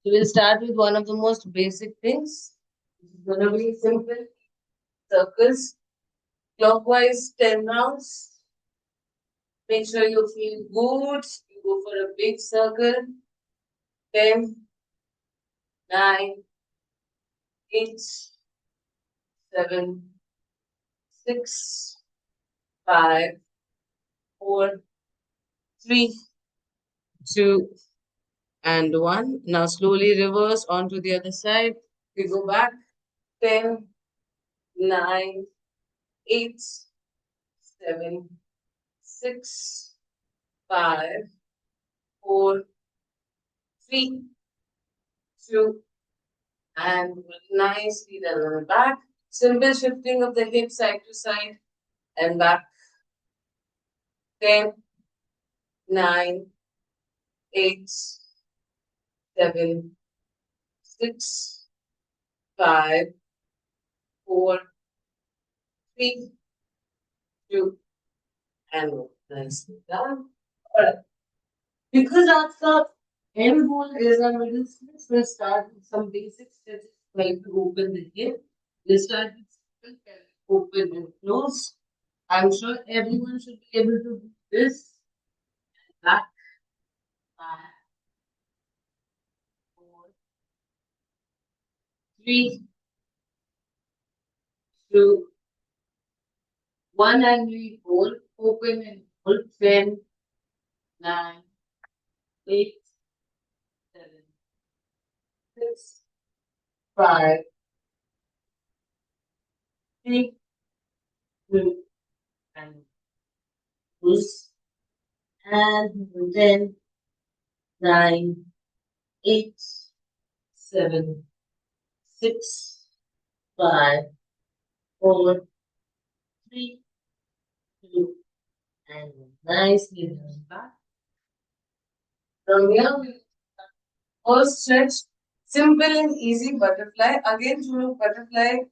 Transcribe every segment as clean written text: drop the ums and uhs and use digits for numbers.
So we'll start with one of the most basic things. It's gonna be simple circles, clockwise 10 rounds. Make sure you feel good. You go for a big circle. 10, 9, 8, 7, 6, 5, 4, 3, 2, and 1. Now slowly reverse onto the other side. We go back. 10, 9, 8, 7, 6, 5, 4, 3, 2, and nicely done on the back. Simple shifting of the hip side to side and back. 10, 9, 8, 7, 6, 5, 4, 3, 2, and 1. Nicely done. Alright. Because our end goal is our middle splits, we'll start with some basic stretches like to open the hip. We'll start with simple pelvic open and close. I'm sure everyone should be able to do this. Back, 5, 4, 3, 2, 1, and we hold, open and hold. 10, 9, 8, 7, 6, 5, 3, 2, and loose. And 10, 9, 8, 7, 6, 5, 4, 3, 2, and nicely done back. From here, we first stretch simple and easy butterfly. Again, जो लोग butterfly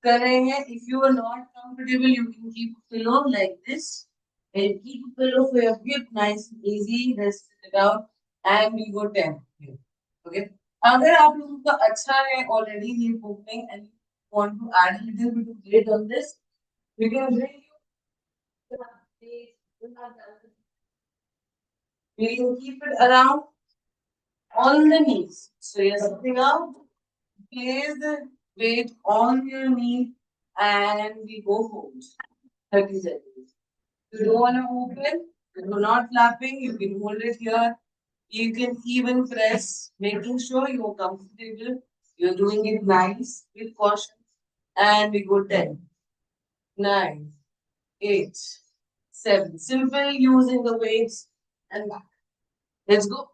कर रहे हैं, if you are not comfortable, you can keep a pillow like this and keep a pillow for your hip, nice and easy. Rest it out and we go 10 here. Okay. अगर आप लोगों का अच्छा है already hip opening and you want to add a little bit of weight on this, we can bring we can keep it around on the knees. So you're sitting up, place the weight on your knee, and we go hold. 30 seconds. You don't want to open, you're not flapping, you can hold it here. You can even press, making sure you're comfortable. You're doing it nice with caution. And we go 10, 9, 8, 7. Simple using the weights and back. Let's go.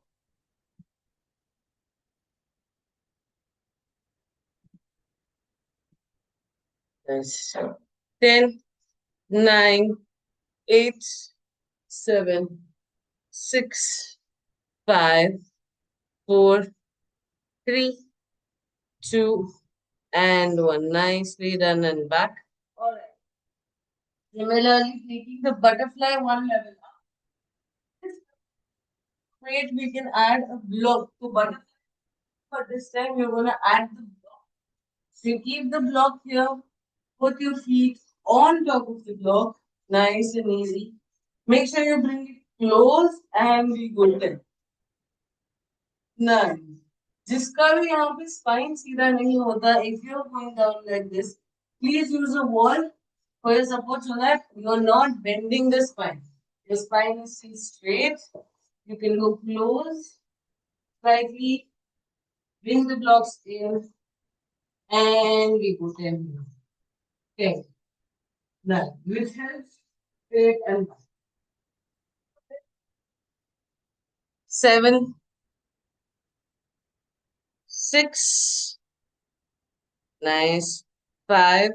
Nice. 10, 9, 8, 7, 6, 5, 4, 3, 2, and 1. Nicely done and back. Alright. Similarly, taking the butterfly one level up. Wait, we can add a block to butterfly, but this time you're gonna add the block. So you keep the block here, put your feet on top of the block, nice and easy. Make sure you bring it close and we go 10. 9. जिसका भी यहाँ पे spine सीधा नहीं होता, if you're going down like this, please use a wall for your support so that you're not bending the spine. Your spine is still straight. You can go close, slightly, bring the blocks in, and we go 10. 10. 9. Which helps straight and back. 7, 6, nice, 5,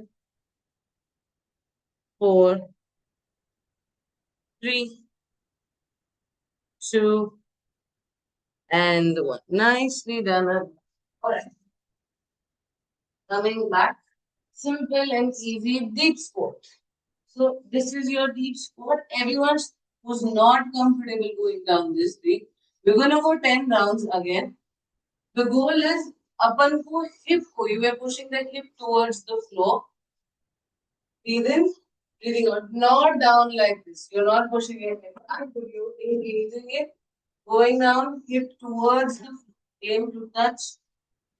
4, 3, 2, and 1. Nicely done. Alright. Coming back, simple and easy deep squat. So this is your deep squat. Everyone who's not comfortable going down this way, we're gonna go 10 rounds again. The goal is अपन को hip को, you are pushing the hip towards the floor. Breathe in, breathing out, not down like this. You're not pushing it back, but you're engaging it, going down, hip towards the floor. Aim to touch,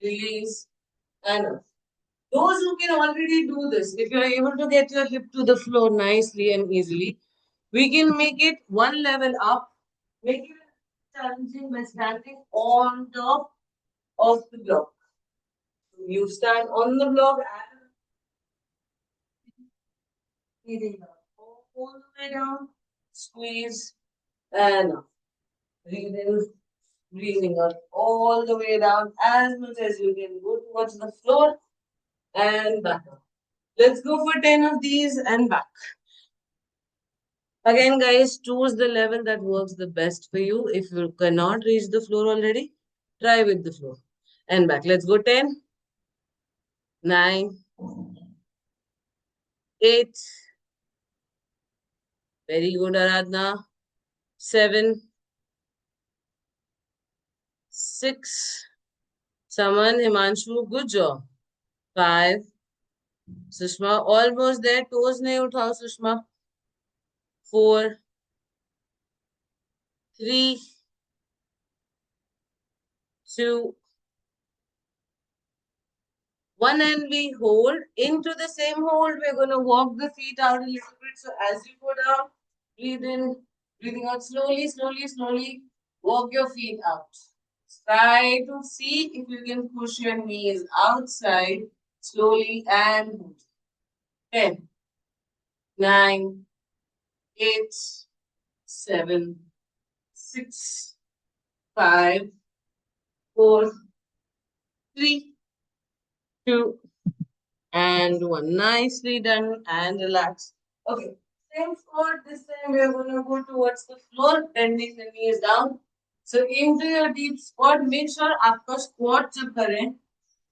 release, and up. Those who can already do this, if you're able to get your hip to the floor nicely and easily, we can make it one level up, make it challenging by standing on top of the block. You stand on the block and breathing out all the way down, squeeze and up. Breathe in, breathing out all the way down as much as you can. Go towards the floor and back up. Let's go for 10 of these and back. Again, guys, choose the level that works the best for you. If you cannot reach the floor already, try with the floor. And back. Let's go 10, 9, 8. Very good, Aradhna. 7, 6. Saman, Himanshu, good job. 5. Sushma, almost there. Toes nahi uthao, Sushma. 4, 3, 2, 1, and we hold. Into the same hold, we're going to walk the feet out a little bit. So as you go down, breathe in, breathing out slowly, slowly, slowly. Walk your feet out. Try to see if you can push your knees outside slowly and hold. 10, 9, 8, 7, 6, 5, 4, 3, 2, and 1. Nicely done and relax. Okay, same squat. This time we are going to go towards the floor, bending the knees down. So into your deep squat. Make sure आपका squat जब करें,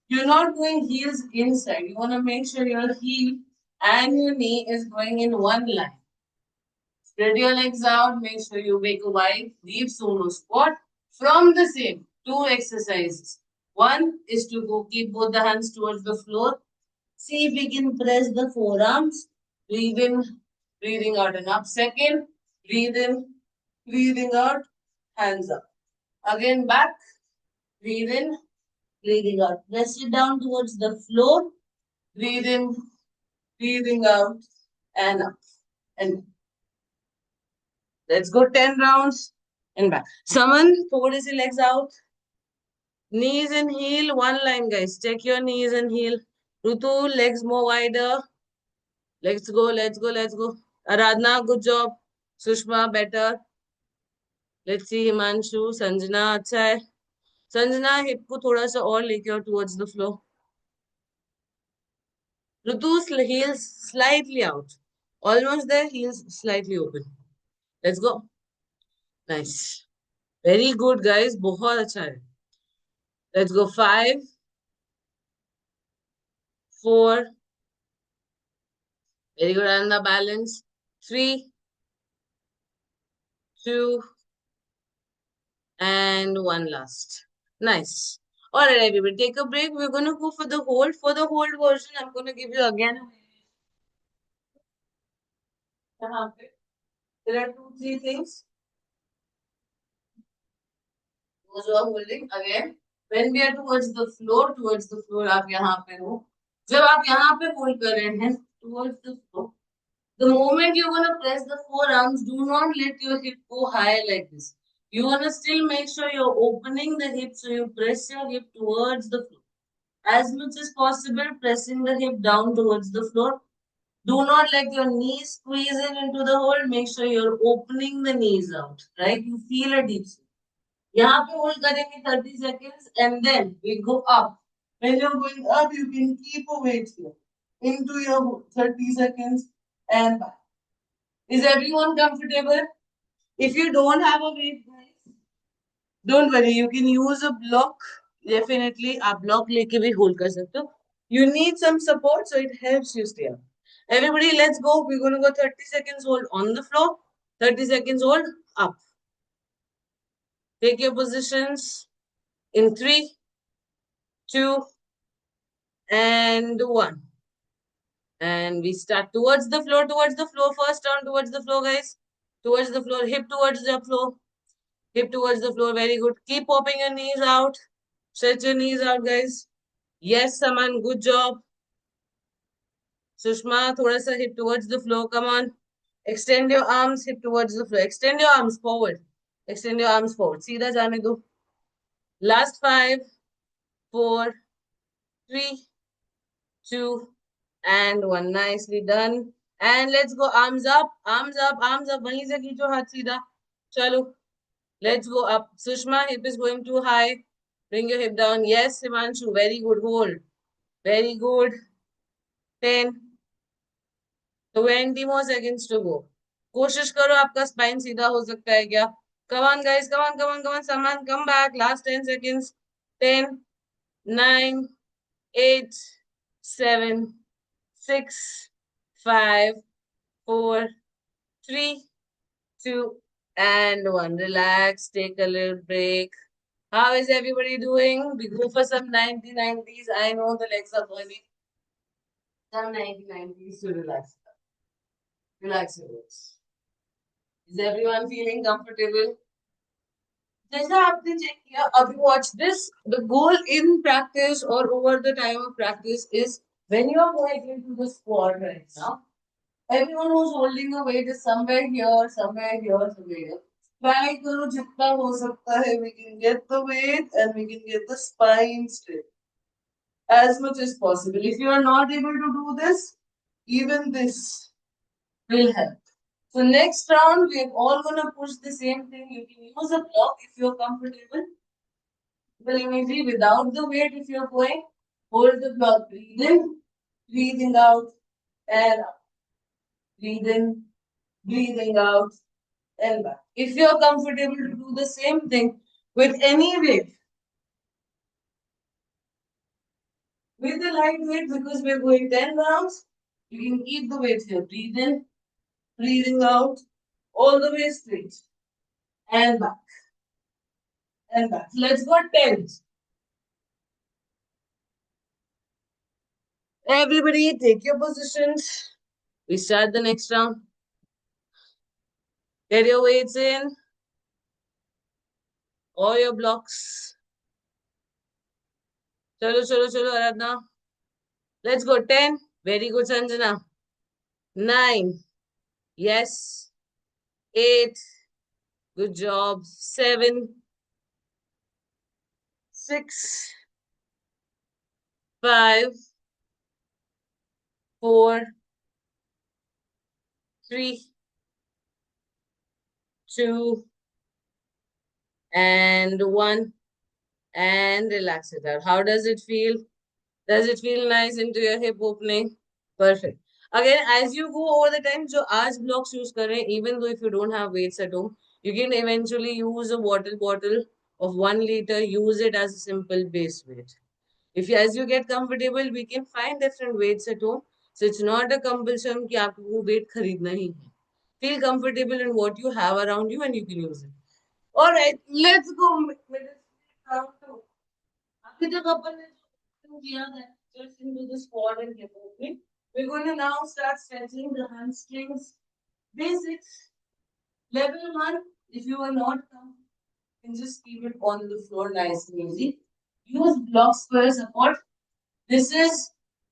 you're not going heels inside. You want to make sure your heel and your knee is going in one line. Spread your legs out. Make sure you make a wide, deep sumo squat. From the same, 2 exercises. One is to go keep both the hands towards the floor. See if we can press the forearms. Breathe in, breathing out and up. Second, breathe in, breathing out, hands up. Again, back, breathe in, breathing out. Press it down towards the floor. Breathe in, breathing out, and up. And let's go 10 rounds and back. Saman, thodi si legs out. Knees and heel, one line, guys. Check your knees and heel. Rutu, legs more wider. Let's go, let's go, let's go. Aradhna, good job. Sushma, better. Let's see Himanshu, Sanjana, अच्छा है. Sanjana, hip को थोड़ा सा और लेके आओ towards the floor. Rutu's heels slightly out. Almost there, heels slightly open. Let's go. Nice. Very good, guys. बहुत अच्छा है. Let's go. 5, 4. Very good. And the balance. 3, 2, and 1 last. Nice. All right, everybody, take a break. We're going to go for the hold. For the hold version, I'm going to give you again. There are 2, 3 things. Those who are holding again. When we are towards the floor, आप यहाँ पे हो. जब आप यहाँ पे hold कर रहे हैं, towards the floor. The moment you're going to press the forearms, do not let your hip go high like this. You want to still make sure you're opening the hip, so you press your hip towards the floor. As much as possible, pressing the hip down towards the floor. Do not let your knees squeeze in into the hole. Make sure you're opening the knees out, right? You feel a deep sleep. यहाँ पे hold करेंगे 30 seconds and then we go up. When you're going up, you can keep a weight here into your 30 seconds and back. Is everyone comfortable? If you don't have a weight, guys, don't worry. You can use a block. Definitely, आप block लेके भी hold कर सकते हो. You need some support, so it helps you stay up. Everybody, let's go. We're going to go 30 seconds hold on the floor. 30 seconds hold up. Take your positions in 3, 2, and 1. And we start towards the floor, first turn towards the floor, guys. Towards the floor, hip towards the floor. Hip towards the floor, very good. Keep popping your knees out. Stretch your knees out, guys. Yes, Saman, good job. Sushma, thoda sa hip towards the floor, come on. Extend your arms, hip towards the floor. Extend your arms forward. Extend your arms forward. Seedha jaane do. Last 5, 4, 3, 2, and 1. Nicely done. And let's go. Arms up, arms up, arms up. Wahin se khicho haath seedha. Chalo. Let's go up. Sushma, hip is going too high. Bring your hip down. Yes, Himanshu. Very good. Hold. Very good. 10, 20 more seconds to go. कोशिश करो आपका spine सीधा हो सकता है क्या? Come on, guys. Come on, come on, come on. Saman, come back. Last 10 seconds. 10, 9, 8, 7, 6, 5, 4, 3, 2, and 1. Relax. Take a little break. How is everybody doing? We go for some 90-90s. I know the legs are burning. Some 90-90s to relax. Relax your legs. Is everyone feeling comfortable? जैसा आपने check किया, अभी watch this. The goal in practice or over the time of practice is when you are going into the squat right now, everyone who's holding the weight is somewhere here, somewhere here, somewhere here. Try करो जितना हो सकता है. We can get the weight and we can get the spine straight as much as possible. If you are not able to do this, even this will help. So next round, we are all gonna push the same thing. You can use a block if you're comfortable. Maybe without the weight, if you're going, hold the block. Breathe in, breathing out, and up. Breathe in, breathing out, and back. If you're comfortable to do the same thing with any weight, with the light weight, because we're going 10 rounds, you can keep the weight here. Breathe in, breathing out, all the way straight, and back, and back. Let's go 10. Everybody take your positions. We start the next round. Get your weights in. All your blocks. Chalo, chalo, chalo, Aradhna. Let's go. 10. Very good, Sanjana. 9. Yes. 8. Good job. 7. 6. 5. 4. 3. 2. And 1. And relax it out. How does it feel? Does it feel nice into your hip opening? Perfect. Again, as you go over the time, so आज blocks use कर रहे हैं, even though if you don't have weights at home, you can eventually use a water bottle of 1 liter, use it as a simple base weight. If you, as you get comfortable, we can find different weights at home. So it's not a compulsion कि आपको वो weight खरीदना ही है. Feel comfortable in what you have around you and you can use it. All right, let's go. Round 2. अभी तक अपन ने किया that just into the squat and hip opening. We're going to now start stretching the hamstrings. Basics. Level 1, if you are not comfortable, you can just keep it on the floor nice and easy. Use blocks for support. This is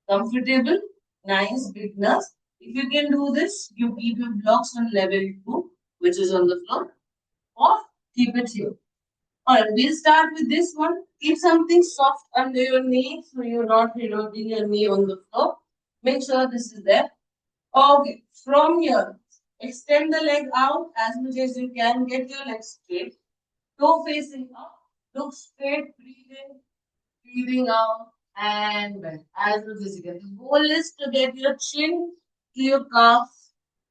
comfortable, nice, beginners. If you can do this, you keep your blocks on level 2, which is on the floor, or keep it here. Alright, we'll start with this one. Keep something soft under your knee so you're not hitting your knee on the floor. Make sure this is there. Okay, from here, extend the leg out as much as you can. Get your legs straight. Toe facing up. Look straight, breathe in, breathing out, and bend as much as you can. The goal is to get your chin to your calf,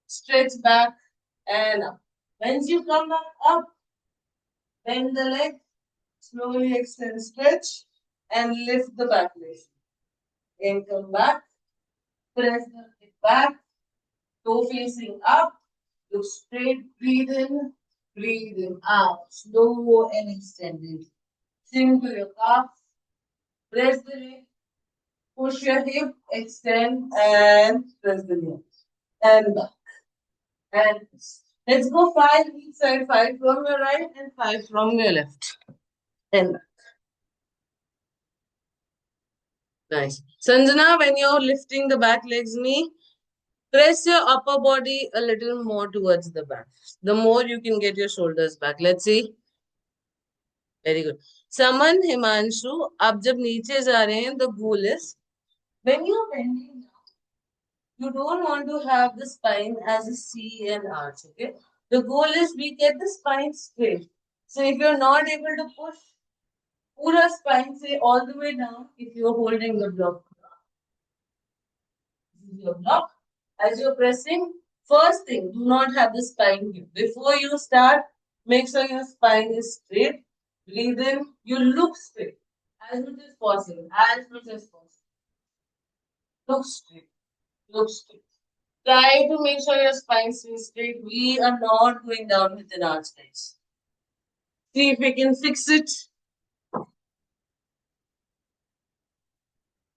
stretch back and up. Once you come back up, bend the leg, slowly extend, stretch, and lift the back leg. Then come back, press the hip back, toe facing up, look straight, breathe in out, slow and extended. Chin to your calf, Press the leg. Push your hip, extend, and press the leg. And back. And let's go 5 each side. 5 from your right and 5 from your left. And back. Nice. Sanjana, when you're lifting the back legs knee, press your upper body a little more towards the back. The more you can get your shoulders back. Let's see. Very good. Saman, Himanshu, आप जब नीचे जा रहे हैं, the goal is when you're bending down, you don't want to have the spine as a C and arch. Okay. The goal is we get the spine straight. So if you're not able to push पूरा spine say all the way down, if you're holding the block, this is your block. As you're pressing, first thing, do not have the spine here. Before you start, make sure your spine is straight. Breathe in. You look straight as much as possible. As much as possible. Look straight. Look straight. Try to make sure your spine stays straight. We are not going down with an arch, guys. See if we can fix it.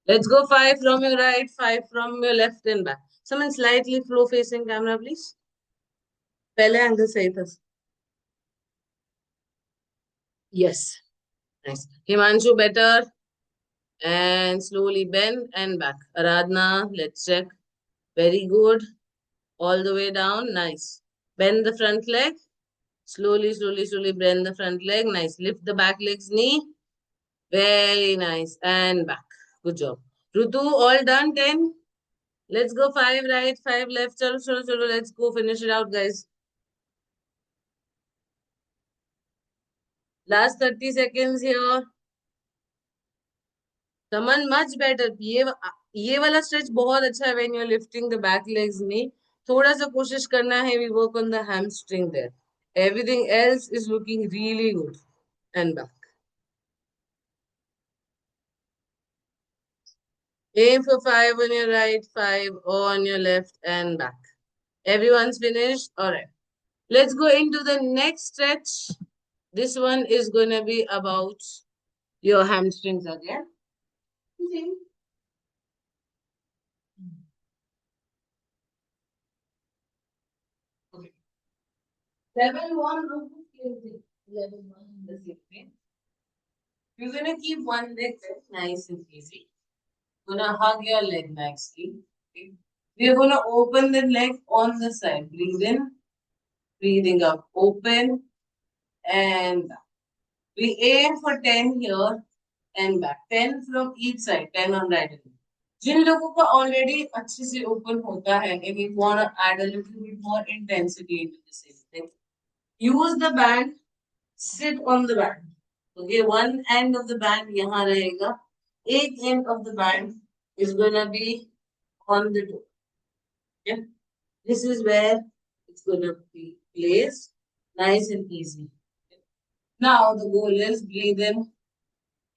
Let's go 5 from your right, 5 from your left and back. Someone slightly flow facing camera, please. पहले angle सही था. Yes. Nice. Himanshu, better. And slowly bend and back. Aradhana, let's check. Very good. All the way down. Nice. Bend the front leg. Slowly, slowly, slowly bend the front leg. Nice. Lift the back leg's knee. Very nice. And back. Good job. Rutu, all done. 10. Let's go 5 right, 5 left. Chalo, chalo, chalo. Let's go finish it out, guys. Last 30 seconds here. Someone much better. ये वाला stretch बहुत अच्छा है when you're lifting the back legs knee. थोड़ा सा कोशिश करना है. We work on the hamstring there. Everything else is looking really good. And back. Aim for 5 on your right, 5 on your left, and back. Everyone's finished? Alright. Let's go into the next stretch. This one is going to be about your hamstrings again. Okay. Level 1, level 1 the same thing. You're going to keep one leg nice and easy. Gonna hug your leg nicely. Okay. We're gonna open the leg on the side. Breathe in, breathing out. Open and back. We aim for 10 here and back. 10 from each side. 10 on right and left. जिन लोगों का already अच्छे से open होता है, and we want to add a little bit more intensity into the same thing, use the band. Sit on the band. Okay, one end of the band यहाँ रहेगा. Eighth end of the band is gonna be on the door. Yeah, this is where it's gonna be placed, nice and easy. Now the goal is breathe in,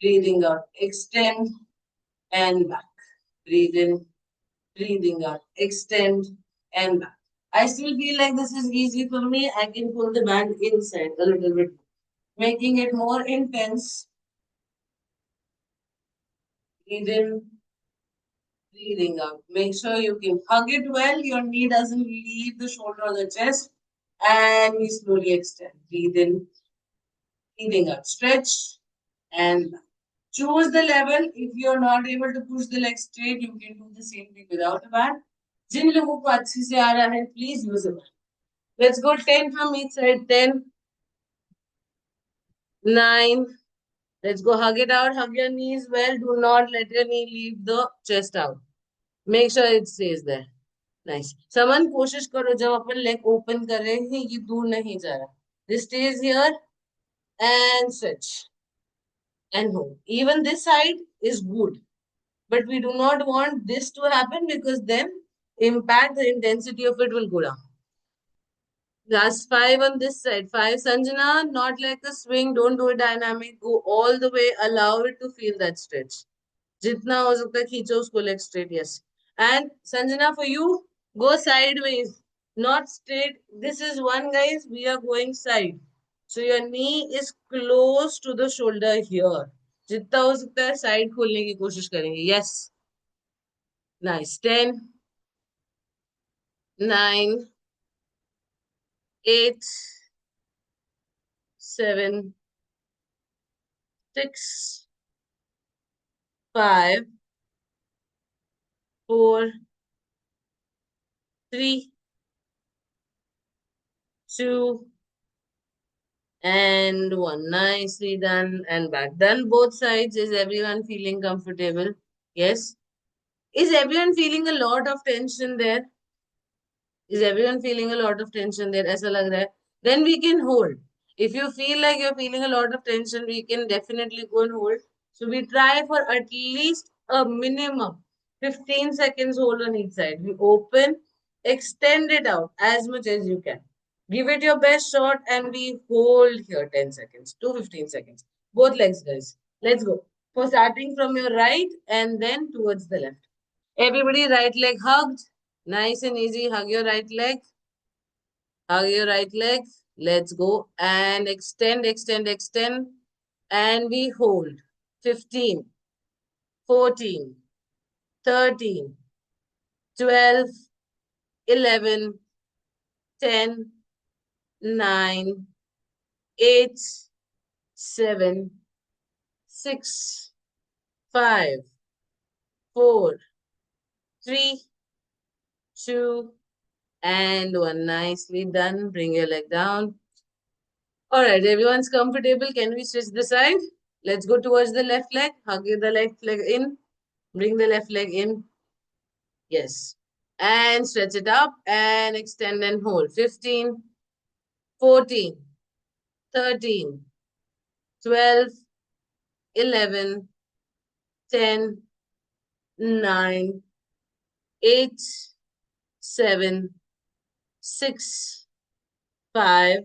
breathing out, extend and back. Breathe in, breathing out, extend and back. I still feel like this is easy for me. I can pull the band inside a little bit, making it more intense. Breathe in, breathing out. Make sure you can hug it well. Your knee doesn't leave the shoulder or the chest. And we slowly extend. Breathe in, breathing out. Stretch and choose the level. If you're not able to push the leg straight, you can do the same thing without a band. जिन लोगों को अच्छे से आ रहा है, please use a band. Let's go 10 from each side. 10, 9. Let's go hug it out. Hug your knees well. Do not let your knee leave the chest out. Make sure it stays there. Nice. Someone कोशिश करो जब अपन leg open कर रहे हैं ये दूर नहीं जा रहा. This stays here and stretch and hold. Even this side is good, but we do not want this to happen because then impact the intensity of it will go down. Last 5 on this side. 5, Sanjana, not like a swing. Don't do it dynamic. Go all the way. Allow it to feel that stretch. जितना हो सकता है खींचो उसको leg straight. Yes. And Sanjana, for you, go sideways, not straight. This is one, guys. We are going side. So your knee is close to the shoulder here. जितना हो सकता है साइड खोलने की कोशिश करेंगे. Yes. Nice. 10, 9, 8, 7, 6, 5, 4, 3, 2, and 1. Nicely done and back. Done both sides. Is everyone feeling comfortable? Yes. Is everyone feeling a lot of tension there? Is everyone feeling a lot of tension there? ऐसा लग रहा है? Then we can hold. If you feel like you're feeling a lot of tension, we can definitely go and hold. So we try for at least a minimum 15 seconds hold on each side. We open, extend it out as much as you can. Give it your best shot and we hold here 10 seconds to 15 seconds. Both legs, guys. Let's go. For starting from your right and then towards the left. Everybody, right leg hugged. Nice and easy. Hug your right leg. Hug your right leg. Let's go. And extend, extend, extend. And we hold. 15, 14, 13, 12, 11, 10, 9, 8, 7, 6, 5, 4, 3, 2, and 1. Nicely done. Bring your leg down. All right, everyone's comfortable. Can we switch the side? Let's go towards the left leg. Hug the left leg in. Bring the left leg in. Yes. And stretch it up and extend and hold. 15, 14, 13, 12, 11, 10, 9, 8, 7, 6, 5,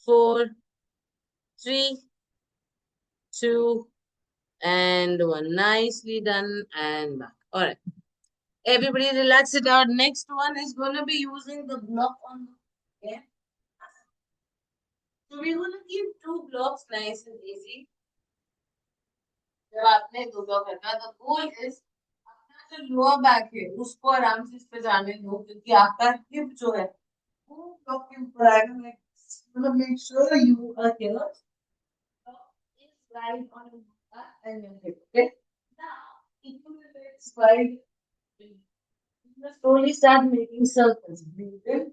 4, 3, 2, and 1. Nicely done and back. All right. Everybody relax it out. Next one is going to be using the block on the okay? So we're going to keep two blocks nice and easy. जब आपने दो block रखा the goal is अपना जो lower back है उसको आराम से इस पे जाने दो क्योंकि आपका हिप जो है वो ब्लॉक के ऊपर आएगा. मतलब make sure you are here. Is right on your back and your hip. Okay. Now, if you will let's slide. Slowly start making circles. Breathe in,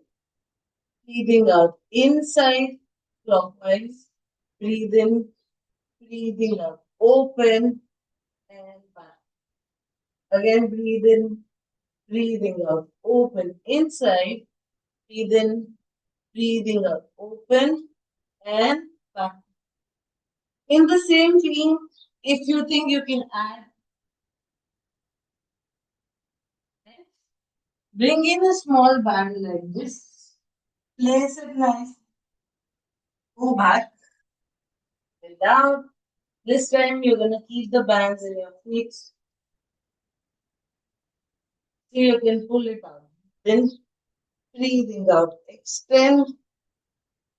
breathing out. Inside, clockwise. Breathe in, breathing out. Open and back. Again, breathe in, breathing out. Open. Inside, breathe in, breathing out. Open and back. In the same thing, if you think you can add, bring in a small band like this. Place it nice. Go back and down. This time you're gonna keep the bands in your feet. So you can pull it out. Then breathing out. Extend,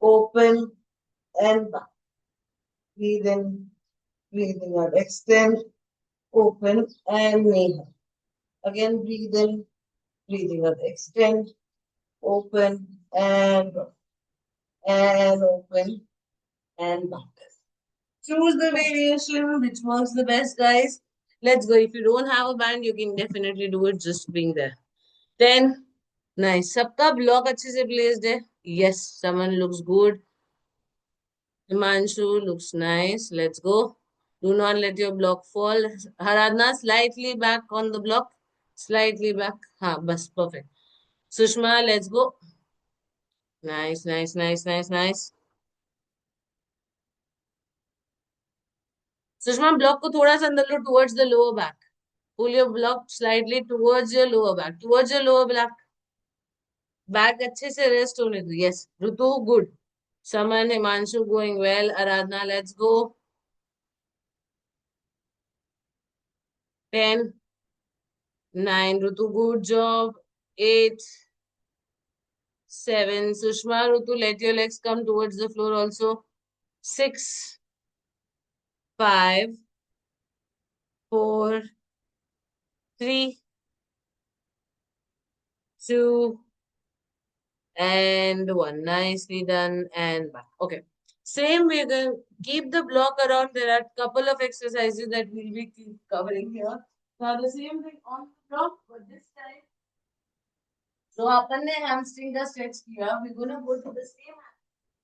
open, and back. Breathe in, breathing out. Extend, open, and inhale. Again, breathe in, breathing out. Extend, open, and back. And open, and back. Choose the variation which works the best, guys. Let's go. If you don't have a band, you can definitely do it just being there. 10. Nice. सबका block अच्छे से placed है. Yes, someone looks good. Himanshu looks nice. Let's go. Do not let your block fall. Haradna, slightly back on the block. Slightly back. Ha, bas, perfect. Sushma, let's go. Nice, nice, nice, nice, nice. Sushma, block को थोड़ा सा अंदर लो towards the lower back. Pull your block slightly towards your lower back. Towards your lower back. Back अच्छे से rest होने दो. Yes. Rutu, good. Saman, Himanshu going well. Aradhana, let's go. 10, 9, Rutu, good job. 8, 7, Sushma, Rutu, let your legs come towards the floor also. 6, 5, 4, 3, 2, and 1. Nicely done and back. Okay. Same, we're going to keep the block around. There are a couple of exercises that we'll be keep covering here. Now the same thing on the block, but this time. So अपन ने hamstring का stretch किया. We're going to go to the same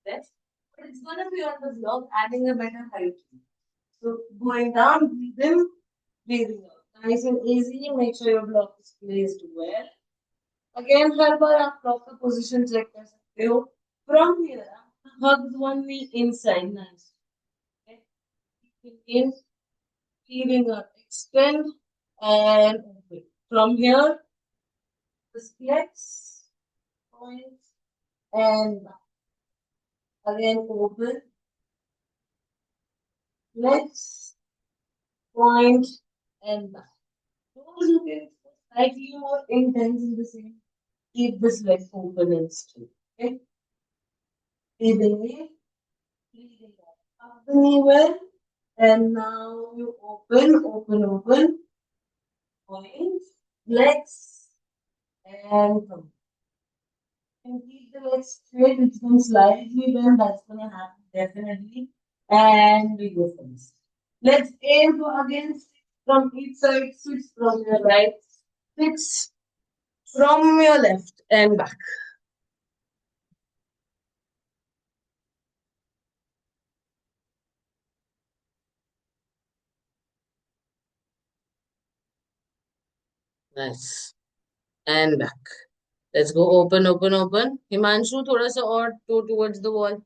stretch, but it's going to be on the block, adding a better height. So going down, breathe in, breathing out. Nice and easy. Make sure your block is placed well. Again, हर बार आप block का position check कर सकते हो. From here, hug one knee inside. Nice. Okay. In, breathing out, extend and open. From here, flex, point, and back. Again, open, flex, point, and back. Those who get slightly more intense in the same, keep this leg open and straight. Okay? Breathing in, breathing out. Up the knee well, and now you open, point, flex, and come. And keep the legs straight, it's going slightly bend, that's going to happen definitely. And we go for this. Let's aim for again 6 from each side, 6 from your right, 6 from your left, and back. Nice. And back. Let's go open. Himanshu, thoda sa aur toe towards the wall.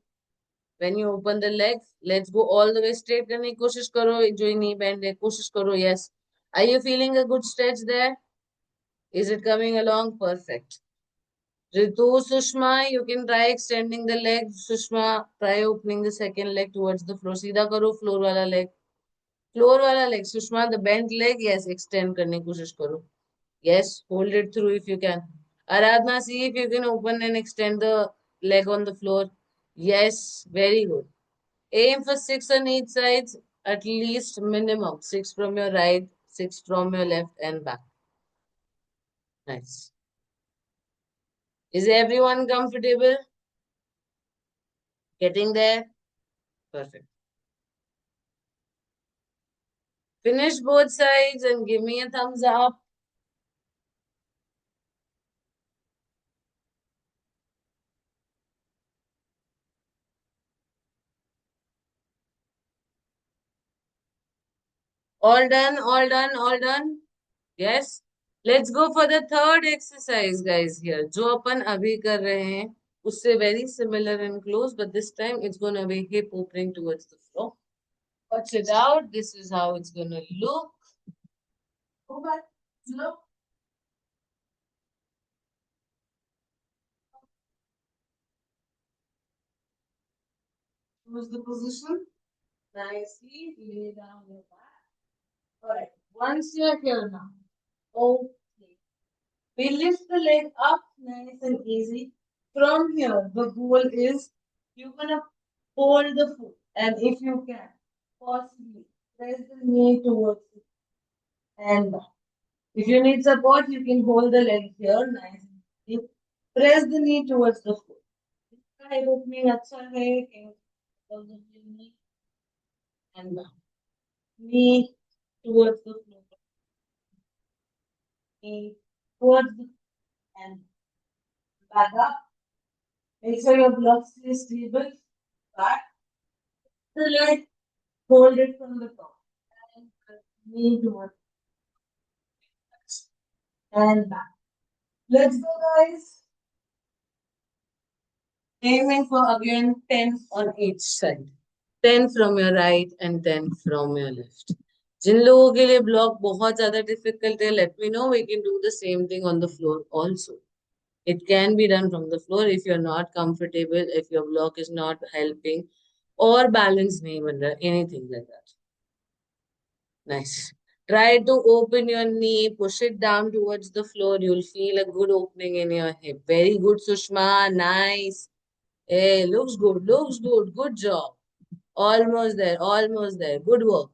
When you open the legs, let's go all the way straight करने की कोशिश करो. जो knee bend है, कोशिश करो. Yes. Are you feeling a good stretch there? Is it coming along? Perfect. Ritu, Sushma, you can try extending the leg. Sushma, try opening the second leg towards the floor. सीधा करो floor वाला leg. Floor वाला leg. Sushma, the bent leg, yes, extend करने की कोशिश करो. Yes, hold it through if you can. Aradhana, see if you can open and extend the leg on the floor. Yes, very good. Aim for 6 on each side, at least minimum. 6 from your right, 6 from your left and back. Nice. Is everyone comfortable? Getting there? Perfect. Finish both sides and give me a thumbs up. All done, all done, all done. Yes. Let's go for the third exercise, guys. Here, जो अपन अभी कर रहे हैं, उससे very similar and close, but this time it's gonna be hip opening towards the floor. Watch it out. This is how it's gonna look. Go back. Slow. Choose the position. Nicely lay down your back. Alright. Once you're here now. Okay. We lift the leg up nice and easy. From here, the goal is you're gonna hold the foot, and if you can, possibly press the knee towards it and back. If you need support, you can hold the leg here nice and easy. Press the knee towards the foot. Hip opening अच्छा है, because of your knee and back. Knee towards the floor. Knee towards the and back up. Make sure your block stays stable. Back. The leg, hold it from the top. And knee towards and back. Let's go, guys. Aiming for again 10 on each side. 10 from your right and 10 from your left. जिन लोगों के लिए block बहुत ज्यादा difficult है, let me know. We can do the same thing on the floor also. It can be done from the floor if you're not comfortable, if your block is not helping, or balance nahi ban raha, anything like that. Nice. Try to open your knee, push it down towards the floor. You'll feel a good opening in your hip. Very good, Sushma. Nice. Hey, looks good, looks good. Good job. Almost there. Almost there. Good work.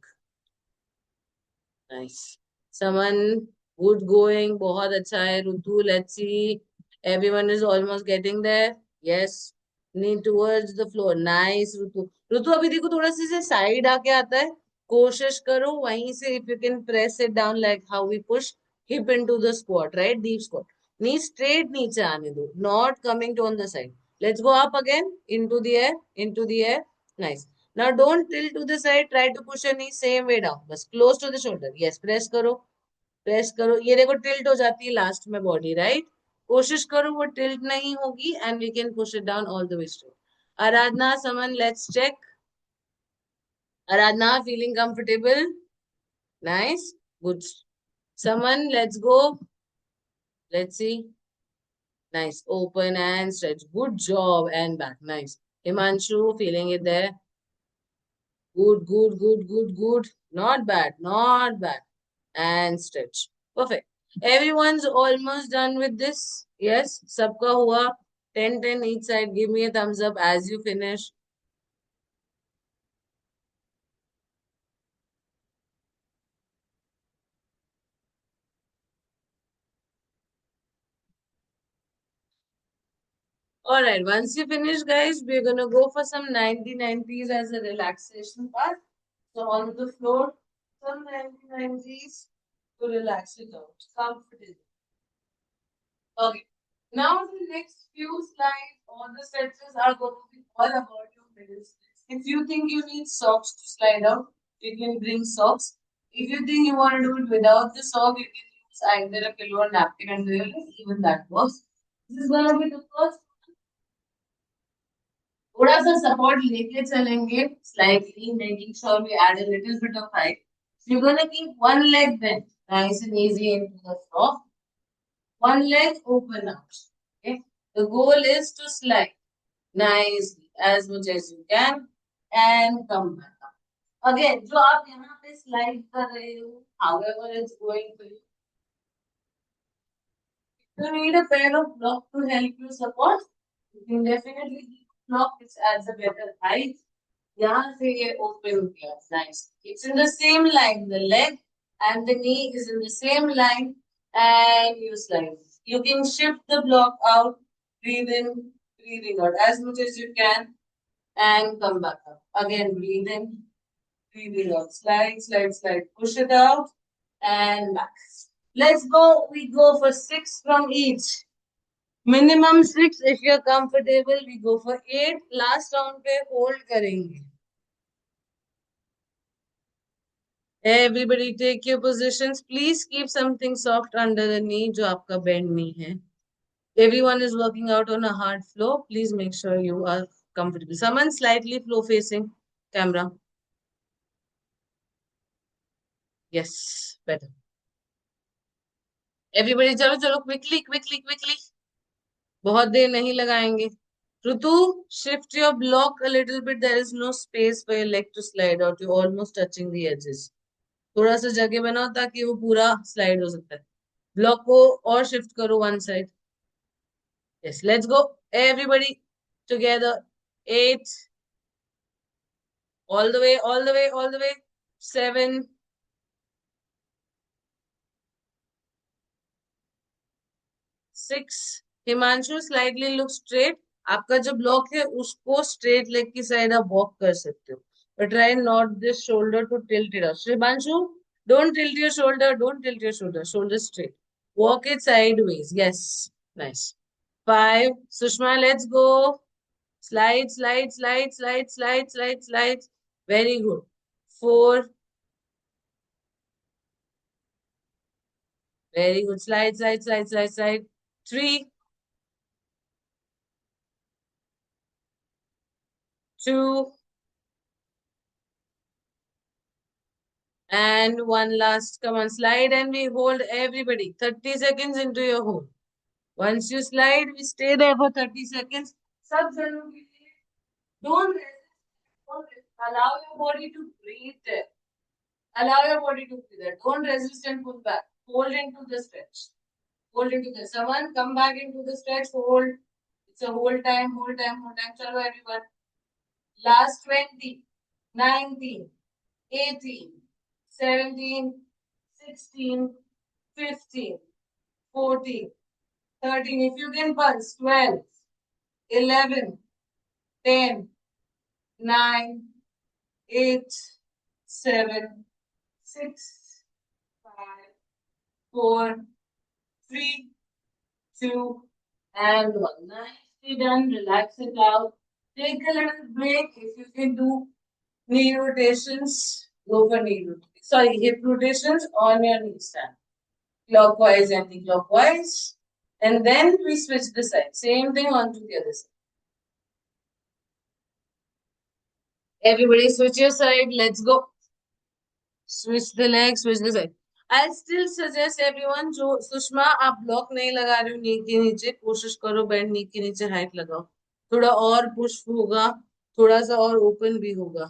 Nice. Someone good going. बहुत अच्छा है. Rutu, let's see. Everyone is almost getting there. Yes. Knee towards the floor. Nice, Rutu. Rutu अभी देखो थोड़ा सा से side आके आता है. कोशिश करो वहीं से if you can press it down like how we push hip into the squat, right? Deep squat. Knee straight नीचे आने दो. Not coming to on the side. Let's go up again. Into the air. Into the air. Nice. Now don't tilt to the side. Try to push your knee same way down. बस close to the shoulder. Yes, press करो. Press करो. ये देखो tilt हो जाती है last में body, right? कोशिश करो वो tilt नहीं होगी and we can push it down all the way straight. Aradhana, someone let's check. Aradhana, feeling comfortable? Nice. Good. Someone, let's go. Let's see. Nice. Open and stretch. Good job. And back. Nice. Himanshu, feeling it there. Good, good, good, good, good. Not bad, not bad. And stretch. Perfect. Everyone's almost done with this. Yes, sabka hua. 10, 10 each side. Give me a thumbs up as you finish. All right, once you finish, guys, we're gonna go for some 90-90s as a relaxation part. So on the floor, some 90-90s to relax it out comfortably. Okay. Now the next few slides or the stretches are going to be all about your middle splits. If you think you need socks to slide out, you can bring socks. If you think you want to do it without the sock, you can use either a pillow or napkin and really even that works. This is gonna be the first. थोड़ा सा support लेके चलेंगे slightly, making sure we add a little bit of height. So you're gonna keep one leg bent, nice and easy into the floor. One leg open out. Okay. The goal is to slide nicely as much as you can and come back up. Again, जो आप यहाँ पे slide कर रहे हो, however it's going for you. If you need a pair of blocks to help you support, you can definitely keep a block which adds a better height. यहाँ से ये open हो गया, nice. It's in the same line, the leg and the knee is in the same line and you slide. You can shift the block out, breathe in, breathing out as much as you can and come back up. Again, breathe in, breathing out. Slide, slide, slide. Push it out and back. Let's go. We go for 6 from each. Minimum 6 if you're comfortable. We go for 8. Last round पे hold करेंगे. Everybody take your positions. Please keep something soft under the knee जो आपका bend knee है. Everyone is working out on a hard floor. Please make sure you are comfortable. Someone slightly floor facing camera. Yes, better. Everybody चलो चलो quickly quickly quickly. बहुत देर नहीं लगाएंगे. Rutu, shift your block a little bit. There is no space for your leg to slide out. You're almost touching the edges. थोड़ा सा जगह बनाओ ताकि वो पूरा slide हो सकता है. Block को और shift करो one side. Yes, let's go. Everybody together. 8. All the way, all the way, all the way. 7. 6. Himanshu slightly look straight. आपका जो ब्लॉक है उसको स्ट्रेट लेग की साइड आप वॉक कर सकते हो. But try not this shoulder to tilt it out. Himanshu, don't tilt your shoulder. Don't tilt your shoulder. Shoulder straight. Walk it sideways. Yes. Nice. 5. Sushma, let's go. Slide, slide, slide, slide, slide, slide, slide. Very good. 4. Very good. Slide, slide, slide, slide, slide. 3. 2. And one last. Come on, slide and we hold everybody. 30 seconds into your hold. Once you slide, we stay there for 30 seconds. Sab janoo ke liye. Don't resist. Don't resist. Allow your body to breathe there. Allow your body to breathe there. Don't resist and pull back. Hold into the stretch. Hold into the. Someone come back into the stretch. Hold. It's a hold time, hold time, hold time. Chalo everyone. Last 20. 19, 18, 17, 16, 15, 14, 13. If you can pulse, 12, 11, 10, 9, 8, 7, 6, 5, 4, 3, 2, and 1. Nicely done. Relax it out. Take a little break. If you can do knee rotations, go for knee rotations. Sorry, hip rotations on your knee stand. Clockwise, anti-clockwise. And then we switch the side. Same thing onto the other side. Everybody switch your side. Let's go. Switch the leg, switch the side. I still suggest everyone जो सुषमा आप block नहीं लगा रही हो नी के नीचे कोशिश करो बैंड नी के नीचे हाइट लगाओ थोड़ा और पुश होगा थोड़ा सा और ओपन भी होगा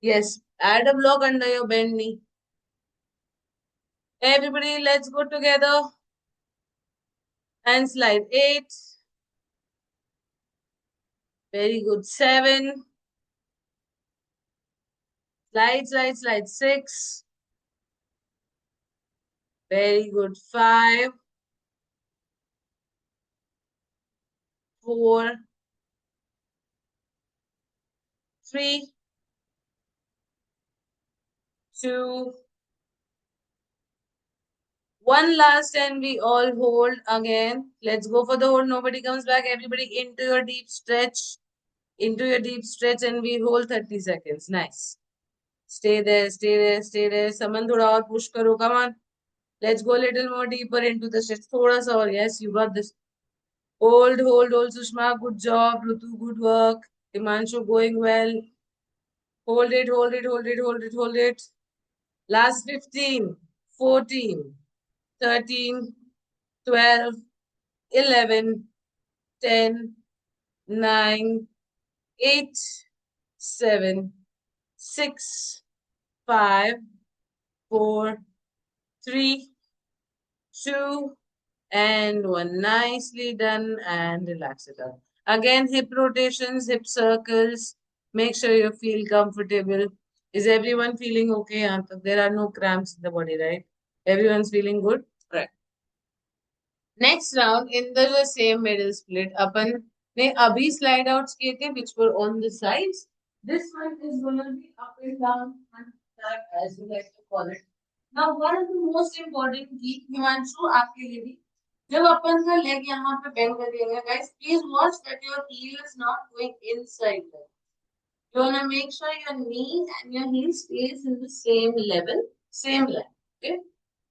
yes add a block under your bend knee everybody let's go together and slide 8 very good 7 slide 6 very good 5 4 3 2 1 last and we all hold again. Let's go for the hold. Nobody comes back. Everybody into your deep stretch. Into your deep stretch and we hold 30 seconds. Nice. Stay there, stay there, stay there. Saman thoda aur push karo. Come on. Let's go a little more deeper into the stretch. Thoda sa aur. Yes, you got this. Hold, Sushma. Good job. Rutu, good work. Himanshu going well. Hold it, hold it, hold it, hold it, hold it. Last 15, 14, 13, 12, 11, 10, 9, 8, 7, 6, 5, 4, 3, 2, and 1. Nicely done and relax it out. Again, hip rotations, hip circles. Make sure you feel comfortable. Is everyone feeling okay? There are no cramps in the body, right? Everyone's feeling good? Right. Next round in the same middle split अपन ने अभी slide outs किए थे which were on the sides. This one is gonna be up and down and back as you like to call it. Now one of the most important key Himanshu आपके लिए भी जब अपन का leg यहाँ पे bend कर देंगे guys please watch that your heel is not going inside there. You wanna make sure your knee and your heel stays in the same level, same line. Okay.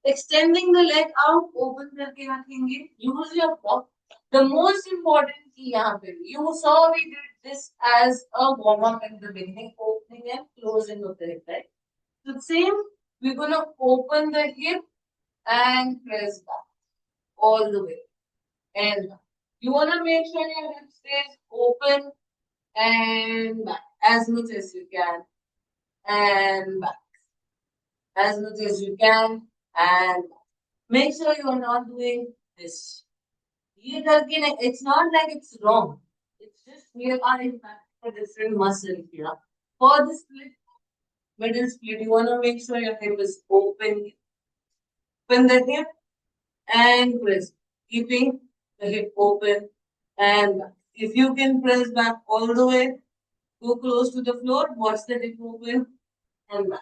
Extending the leg out, open करके रखेंगे. Use your block. The most important key यहाँ पे. You saw we did this as a warm up in the beginning, opening and closing of the hip, right? So same, we're gonna open the hip and press back all the way and back. You wanna make sure your hip stays open and back as much as you can and back as much as you can and back. Make sure you are not doing this. It's not like it's wrong. It's just we are impacting a different muscle here. For the split, middle split, you want to make sure your hip is open. Open the hip and press. Keeping the hip open and back. If you can press back all the way, go close to the floor, watch the hip open and back.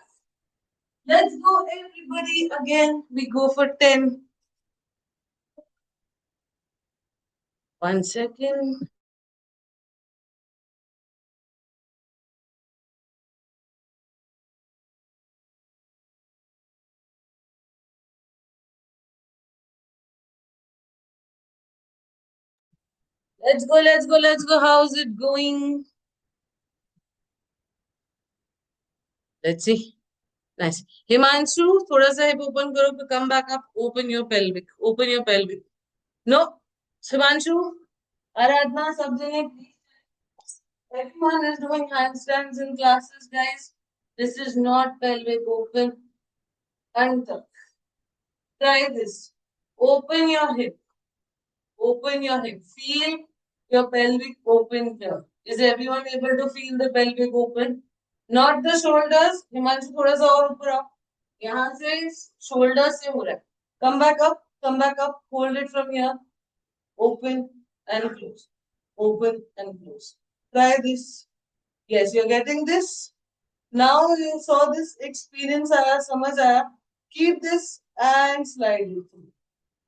Let's go, everybody. Again, we go for 10. 1 second. Let's go, let's go, let's go. How's it going? Let's see. Nice. Himanshu, thoda sa hip open karo, come back up, open your pelvic. Open your pelvic. No. Himanshu, Aradhana, sab jane, please. Everyone is doing handstands in classes, guys. This is not pelvic open. Anta. Try this. Open your hip. Open your hip. Feel your pelvic open here. Is everyone able to feel the pelvic open? Not the shoulders. Himanshu थोड़ा सा और ऊपर आओ. यहाँ से shoulders से हो रहा है. Come back up. Come back up. Hold it from here. Open and close. Open and close. Try this. Yes, you're getting this. Now you saw this experience आया, समझ आया. Keep this and slide it through.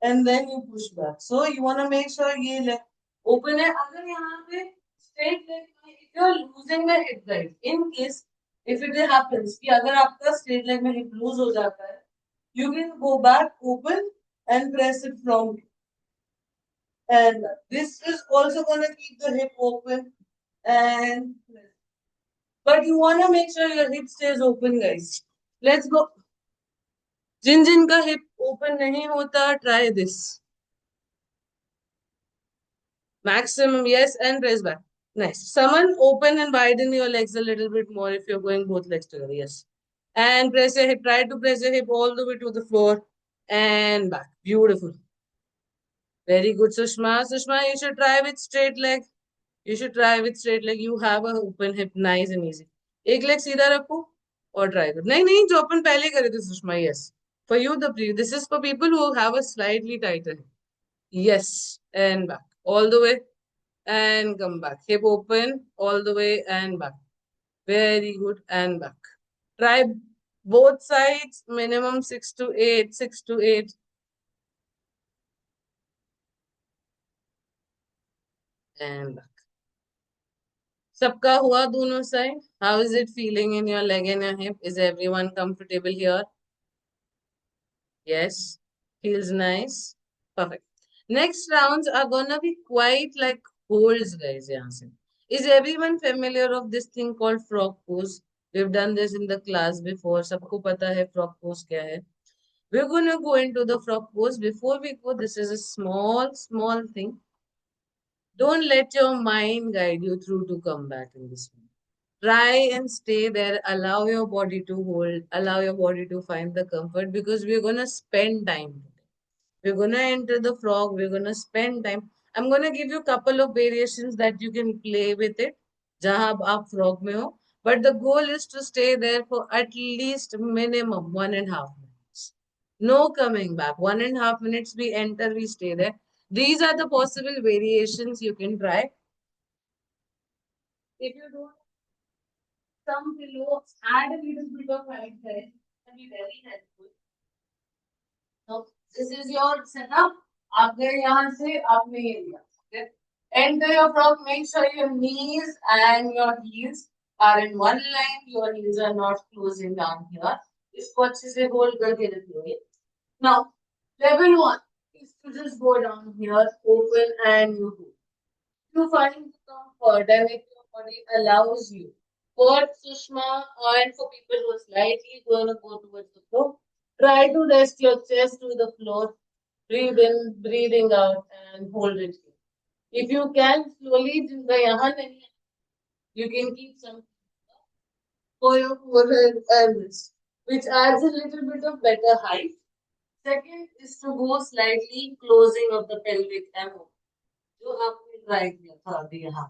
And then you push back. So you want to make sure ये leg open है. अगर यहाँ पे straight leg में, if you're losing the hip guys, in case if it happens कि अगर आपका straight leg में hip lose हो जाता है, you can go back, open and press it from. And this is also gonna keep the hip open and. But you wanna make sure your hip stays open, guys. Let's go. जिन का hip open नहीं होता, try this. Maximum, yes, and press back. Nice. Someone open and widen your legs a little bit more if you're going both legs together. Yes. And press your hip. Try to press your hip all the way to the floor and back. Beautiful. Very good, Sushma. Sushma, you should try with straight leg. You should try with straight leg. You have a open hip, nice and easy. एक leg सीधा रखो और try करो. नहीं जो अपन पहले करे थे Sushma. Yes. For you this is for people who have a slightly tighter hip. Yes, and back all the way and come back. Hip open all the way and back. Very good, and back. Try both sides, minimum 6 to 8, 6 to 8. And back. सबका हुआ दोनों side. How is it feeling in your leg and your hip? Is everyone comfortable here? Yes. Feels nice. Perfect. Next rounds are gonna be quite like holds, guys. यहाँ से. Is everyone familiar of this thing called frog pose? We've done this in the class before. सबको पता है frog pose क्या है? We're gonna go into the frog pose. Before we go, this is a small thing. Don't let your mind guide you through to come back in this one. Try and stay there. Allow your body to hold. Allow your body to find the comfort because we're gonna spend time today. We're gonna enter the frog. We're gonna spend time. I'm gonna give you a couple of variations that you can play with it. जहाँ आप frog में हो. But the goal is to stay there for at least minimum 1.5 minutes. No coming back. 1.5 minutes we enter, we stay there. These are the possible variations you can try. If you don't some below, add a little bit of height there. Can be very helpful. Now, this is your setup. आप गए यहाँ से आपने ये लिया. Okay? Enter your frog. Make sure your knees and your heels are in one line. Your heels are not closing down here. इसको अच्छे से hold करके रखिए. Now, level 1 is to just go down here, open and you hold. You find comfort and if your body allows you. For Sushma and for people who are slightly going to go towards the floor, try to rest your chest to the floor. Breathe in, breathing out, and hold it here. If you can, slowly, you can keep some for your forehead and wrist, which adds a little bit of better height. Second is to go slightly closing of the pelvic ammo. जो आपने try किया था अभी यहाँ.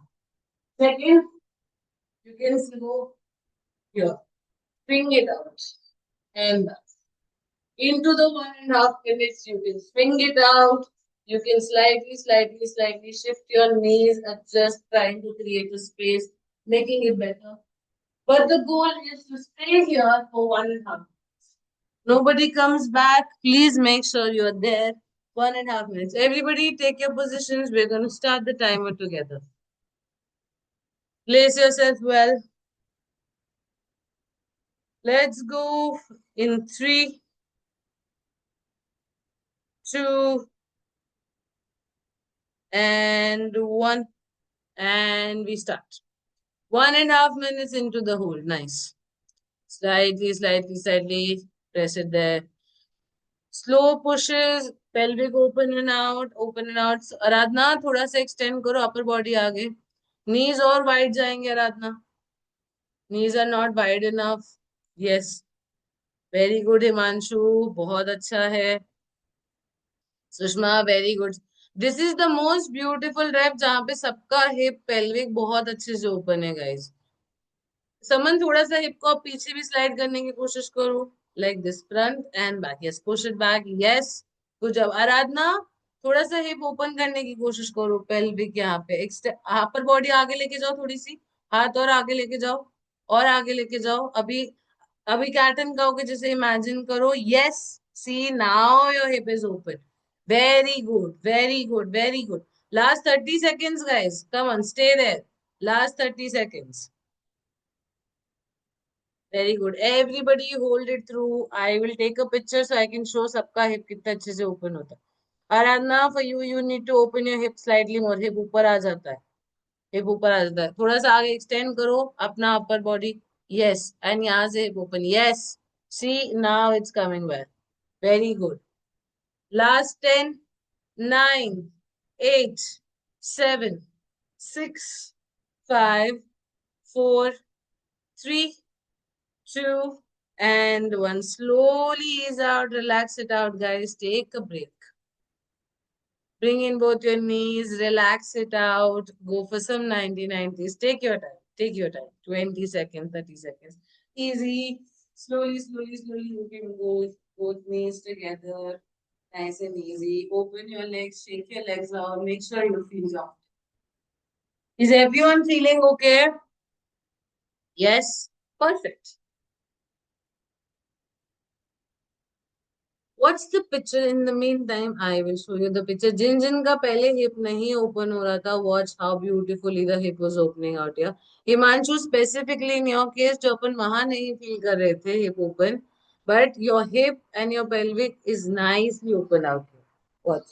Second, you can go here, swing it out, and into the 1.5 minutes you can swing it out. You can slightly shift your knees, adjust, trying to create a space, making it better. But the goal is to stay here for 1.5 minutes. Nobody comes back. Please make sure you're there. 1.5 minutes. Everybody take your positions. We're going to start the timer together. Place yourself well. Let's go in 3, 2, and 1. And we start. 1.5 minutes into the hold. Nice. Slightly. Press it there. Slow pushes. Pelvic open and out. So, Aradhna, थोड़ा सा extend करो upper body आगे. Knees और wide जाएंगे Aradhna. Knees are not wide enough. Yes. Very good Himanshu. बहुत अच्छा है. Sushma, very good. This is the most beautiful rep जहाँ पे सबका hip pelvic बहुत अच्छे से open है guys. समन थोड़ा सा हिप को आप पीछे भी स्लाइड करने की कोशिश करो, like this, front end back, yes, push it back, yes, good job. Aradhana थोड़ा सा हिप ओपन करने की कोशिश करो, पेल्विक यहाँ पे अपर बॉडी आगे लेके जाओ थोड़ी सी, हाथ और आगे लेके जाओ, और आगे लेके जाओ। अभी अभी कैट एंड काउ के जैसे इमेजिन करो, yes, see now your hip is open, very good, very good, very good. Last 30 seconds guys, come on, stay there, last 30 seconds. Very good. Everybody hold it through. I will take a picture so I can show सबका hip कितना अच्छे से open होता है. Aradhana, for you, you need to open your hip slightly more. Hip ऊपर आ जाता है. Hip ऊपर आ जाता है. थोड़ा सा आगे extend करो अपना upper body. Yes. And यहाँ से hip open. Yes. See, now it's coming well. Very good. Last 10, 9, 8, 7, 6, 5, 4, 3, 2, and 1. Slowly ease out, relax it out, guys. Take a break. Bring in both your knees, relax it out. Go for some 90-90s. Take your time. Take your time. 20 seconds, 30 seconds. Easy. Slowly, slowly, slowly. You can go both knees together. Nice and easy. Open your legs, shake your legs out. Make sure you feel soft. Is everyone feeling okay? Yes? Perfect. What's the picture? In the meantime, I will show you the picture. जिन जिन का पहले hip नहीं open हो रहा था, watch how beautifully the hip was opening out here. Himanshu, specifically in your case, जो अपन वहां नहीं feel कर रहे थे hip open, but your hip and your pelvic is nicely open out here. Watch.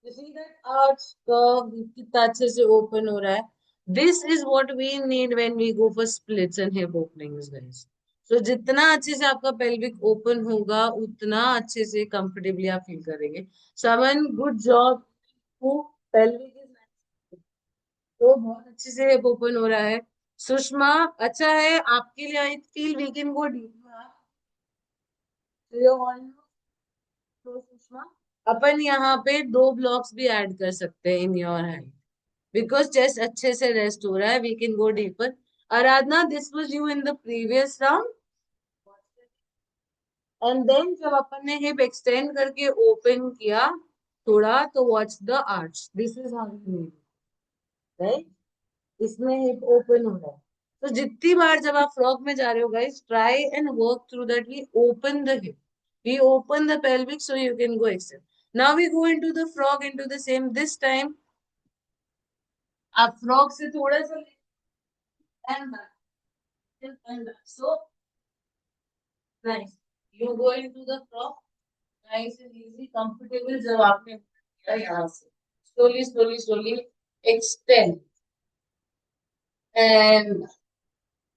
You see that arch curve कितना अच्छे से open हो रहा है. This is what we need when we go for splits and hip openings, guys. So जितना अच्छे से आपका pelvic open होगा, उतना अच्छे से comfortably आप feel करेंगे. Saman, good job. pelvic is nice. तो बहुत अच्छे से hip open हो रहा है. सुषमा, अच्छा है आपके लिए. I feel we can go deeper. Do you want to, Sushma? अपन यहाँ पे 2 blocks भी ऐड कर सकते हैं in your hand, because chest अच्छे से रेस्ट हो रहा है. We can go deeper. Aradhana, this was you in the previous round. And then जब अपन ने हिप एक्सटेंड करके ओपन किया थोड़ा, तो watch the arch. This is how you need, right. इसमें हिप ओपन हो रहा है. तो जितनी बार जब आप फ्रॉक में जा रहे हो guys, try and work through that. We open the hip, we open the pelvic so you can go extend. Now we go into the frog, into the same. This time आप frock से थोड़ा सा and back and back. So nice. You go into the frog, nice and easy, comfortable. जब आपने किया यहाँ से, slowly, slowly, slowly extend. And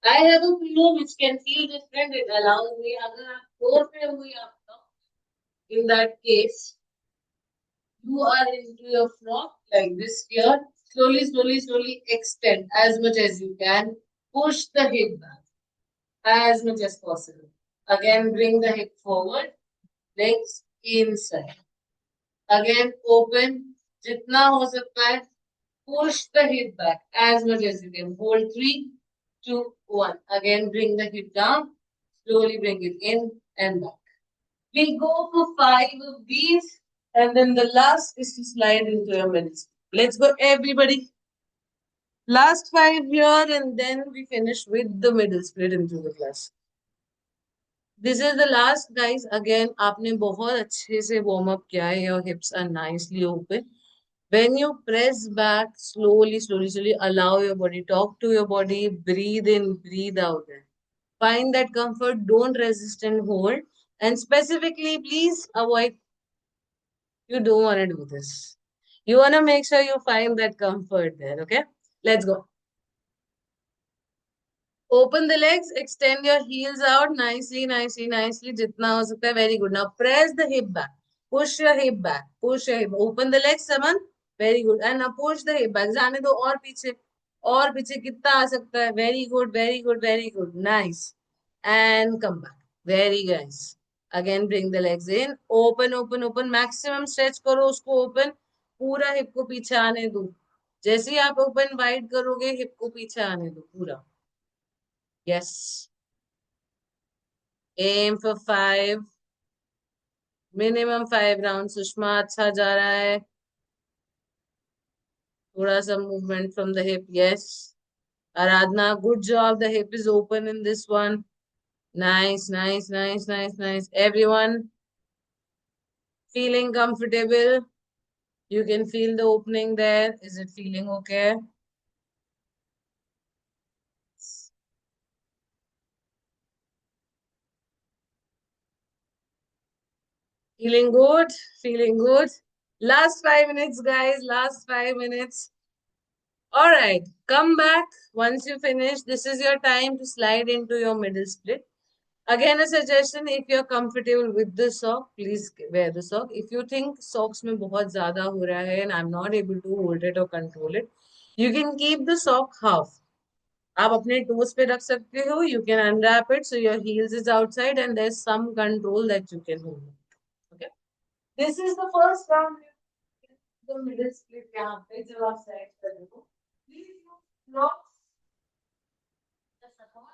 I have a pillow which can feel different. It allows me. अगर आप floor पे हुई आपका, in that case, you are into your frog like this here. Slowly, slowly, slowly extend as much as you can. Push the hip back as much as possible. Again, bring the hip forward, legs inside. Again, open. जितना हो सकता है, push the hip back as much as you can. Hold 3, 2, 1. Again, bring the hip down. Slowly bring it in and back. We go for 5 of these, and then the last is to slide into your middle. Let's go, everybody. Last 5 here, and then we finish with the middle split into the class. This is the last, guys. Again, आपने बहुत अच्छे से warm up किया है. Your hips are nicely open. When you press back, slowly, slowly, slowly, allow your body, talk to your body, breathe in, breathe out. Find that comfort. Don't resist and hold. And specifically, please avoid. You don't want to do this. You want to make sure you find that comfort there. Okay? Let's go. Open the legs, extend your heels out nicely, nicely, nicely. Jitna ho sakta hai. Very good. Now press the hip back. Push your hip back. Push your hip. Open the legs, Saman. Very good. And now push the hip back. जाने दो और पीछे. और पीछे कितना आ सकता है. Very good, very good, very good. Nice. And come back. Very nice. Again, bring the legs in. Open, open, open. Maximum stretch करो उसको open. पूरा hip को पीछे आने दो. जैसे ही आप open wide करोगे, hip को पीछे आने दो पूरा. Yes. Aim for 5. Minimum 5 rounds. Sushma अच्छा जा रहा है. थोड़ा सा movement from the hip. Yes. Aradhana, good job. The hip is open in this one. Nice, nice, nice, nice, nice. Everyone feeling comfortable? You can feel the opening there. Is it feeling okay? Feeling good? Feeling good? Last 5 minutes, guys. Last 5 minutes. All right. Come back. Once you finish, this is your time to slide into your middle split. Again, a suggestion, if you're comfortable with the sock, please wear the sock. If you think socks mein bahut zyada ho raha hai and I'm not able to hold it or control it, you can keep the sock half. आप अपने toes पे रख सकते हो. You can unwrap it so your heels is outside and there's some control that you can hold. Okay. This is the first round. The middle split यहाँ पे जब आप सेट कर रहे हो. Please lock the support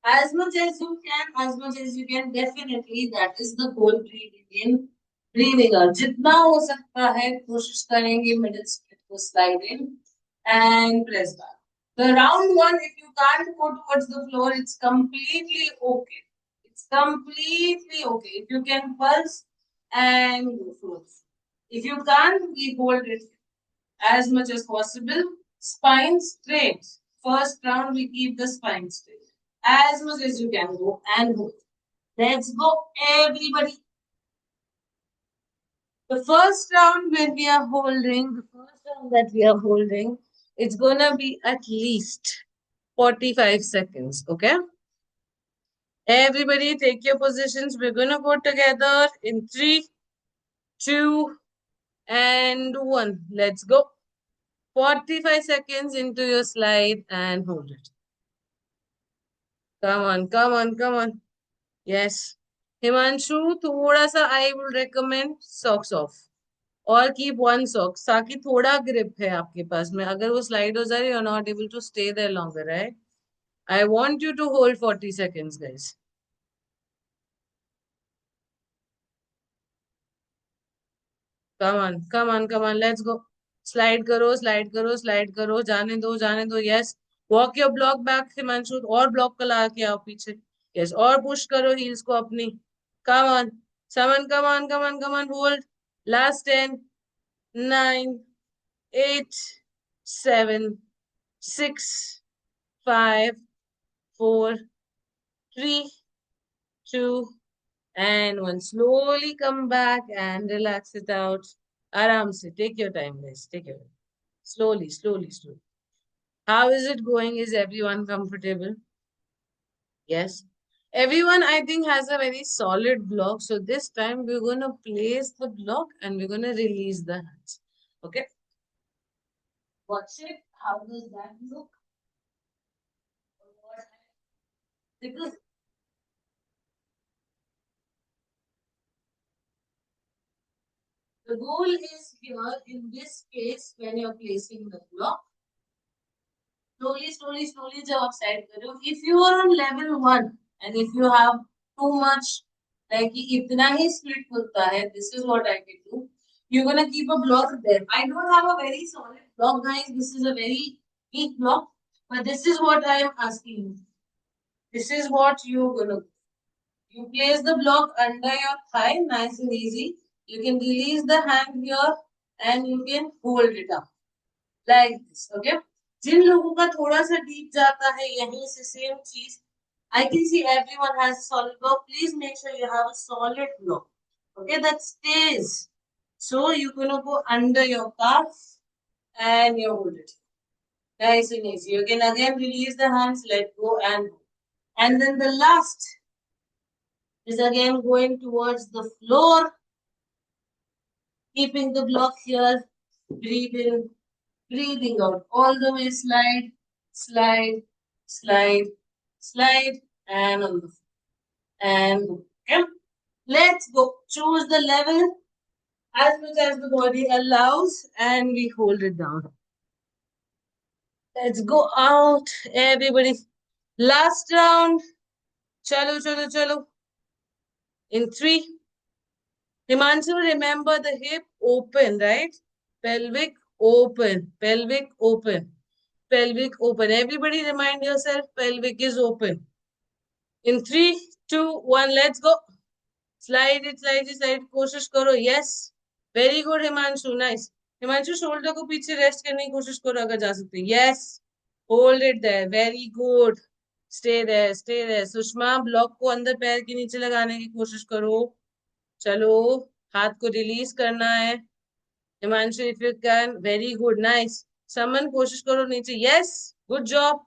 as much as you can, as much as you can. Definitely, that is the goal. Breathing in, breathing out. जितना हो सकता है कोशिश करेंगे middle split को slide in and press back. The round one, if you can't go towards the floor, it's completely okay. It's completely okay. If you can pulse and go forward. If you can't, we hold it as much as possible. Spine straight. First round, we keep the spine straight. As much as you can go and hold. Let's go, everybody. The first round when we are holding, the first round that we are holding, it's gonna be at least 45 seconds, okay? Everybody take your positions. We're gonna go together in 3, 2, and 1. Let's go. 45 seconds into your slide and hold it. Come on, come on, come on. Yes. Himanshu, थोड़ा सा I would recommend socks off. और keep one sock. ताकि थोड़ा grip है आपके पास में. अगर वो slide हो जाए, you're not able to stay there longer, right? I want you to hold 40 seconds, guys. Come on, come on, come on. Let's go. Slide करो, slide करो, slide करो. जाने दो, जाने दो. Yes. Walk your block back, Himanshu. और block को ला के आओ पीछे. Yes. और push करो heels को अपनी. Come on. Someone, come on, come on, come on. Hold. Last 10, 9, 8, 7, 6, 5, 4, 3, 2, and 1. Slowly come back and relax it out. Aram se. Take your time, guys. Take your time. Slowly, slowly, slowly. How is it going? Is everyone comfortable? Yes. Everyone, I think, has a very solid block. So this time we're going to place the block and we're going to release the hands. Okay. Watch it. How does that look? Because the goal is here in this case when you're placing the block. Slowly, slowly, slowly जब आप set करो. If you are on level 1 and if you have too much, like इतना ही split होता है, this is what I can do. You're gonna keep a block there. I don't have a very solid block, guys. This is a very weak block, but this is what I am asking you. This is what you're gonna do. You place the block under your thigh, nice and easy. You can release the hand here and you can hold it up like this. Okay. जिन लोगों का थोड़ा सा deep जाता है यहीं से same चीज. I can see everyone has a solid block. Please make sure you have a solid block. Okay, that stays. So you're gonna go under your calf and you hold it. Nice and easy. You can again release the hands, let go and then the last is again going towards the floor. Keeping the block here. Breathe in. Breathing out all the way, slide, slide, slide, slide, and on the floor. And okay. Let's go. Choose the level as much as the body allows, and we hold it down. Let's go out, everybody. Last round. Chalo, chalo, chalo. In 3. Himanshu, remember the hip open, right? Pelvic open, pelvic open, pelvic open. Everybody remind yourself, pelvic is open. In 3, 2, 1, let's go. Slide it, slide it, slide it. कोशिश करो. Yes. Very good, Himanshu. Nice. Himanshu, shoulder को पीछे rest करने की कोशिश करो अगर जा सकते. Yes. Hold it there. Very good. Stay there, stay there. Sushma, block को अंदर पैर के नीचे लगाने की कोशिश करो. चलो, हाथ को रिलीज करना है. Himanshu, if you can, very good, nice. समन, कोशिश करो नीचे. Yes, good job.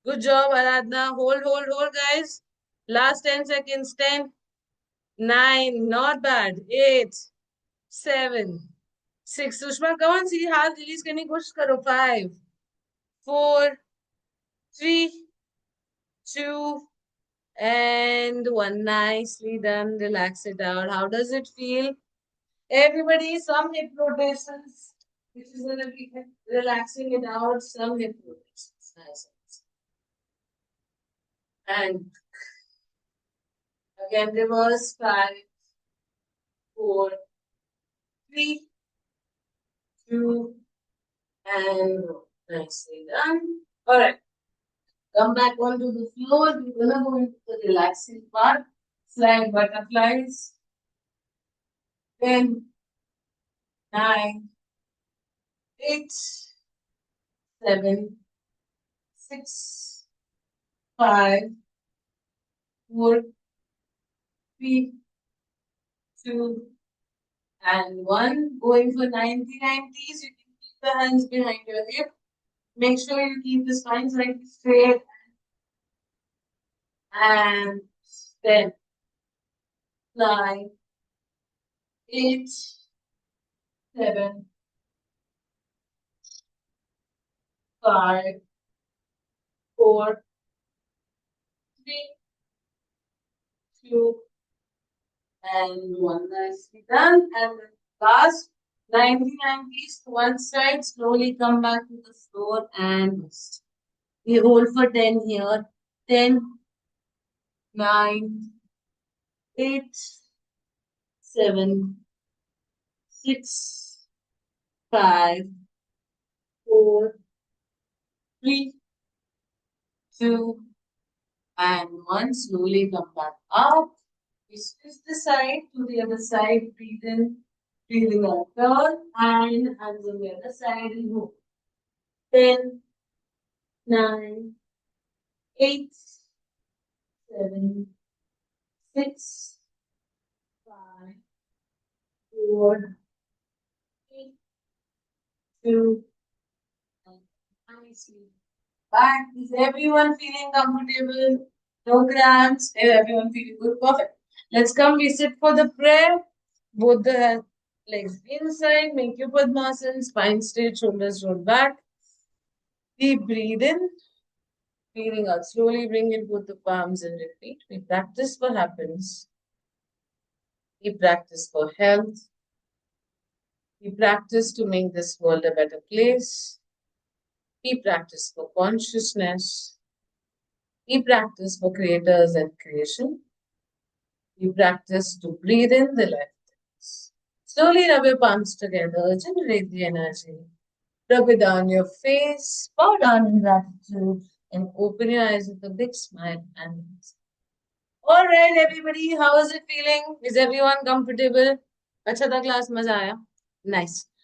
Good job, Aradhna. Hold, hold, hold, guys. Last 10 seconds. 10, 9, not bad. 8, 7, 6. Sushma, come on, see, हाथ रिलीज करने की कोशिश करो. 5, 4, 3, 2, and 1. Nicely done. Relax it out. How does it feel? Everybody, some hip rotations, which is going to be relaxing it out. Some hip rotations. Nice. And again, reverse. 5, 4, 3, 2, and nicely done. All right. Come back onto the floor. We're gonna go into the relaxing part. Slide butterflies. 10, 9, 8, 7, 6, 5, 4, 3, 2, and 1. Going for 90-90s. You can keep the hands behind your hip. Make sure you keep the spine slightly straight. And 10, 9, 8, 7, 5, 4, 3, 2, and 1. Nicely done. And the last 90-90s to one side. Slowly come back to the floor and rest. We hold for 10 here. 10, 9, 8, 7, 6, 5, 4, 3, 2, and 1. Slowly come back up. We switch the side to the other side. Breathe in, breathing out. Turn and hands on the other side and move. 10, 9, 8, 7, 6, 5, 4, 3, 2, and nicely back. Is everyone feeling comfortable? No cramps? Is everyone feeling good? Perfect. Let's come. We sit for the prayer. Both the legs inside. Make your Padmasana. Spine straight. Shoulders rolled back. Deep breathe in. Breathing out. Slowly bring in both the palms and repeat. We practice for happiness. We practice for health. We practice to make this world a better place. We practice for consciousness. We practice for creators and creation. We practice to breathe in the life. Slowly rub your palms together, generate the energy. Rub it down your face, bow down in gratitude, and open your eyes with a big smile and all right, everybody, how is it feeling? Is everyone comfortable? अच्छा था class, मजा आया? Nice.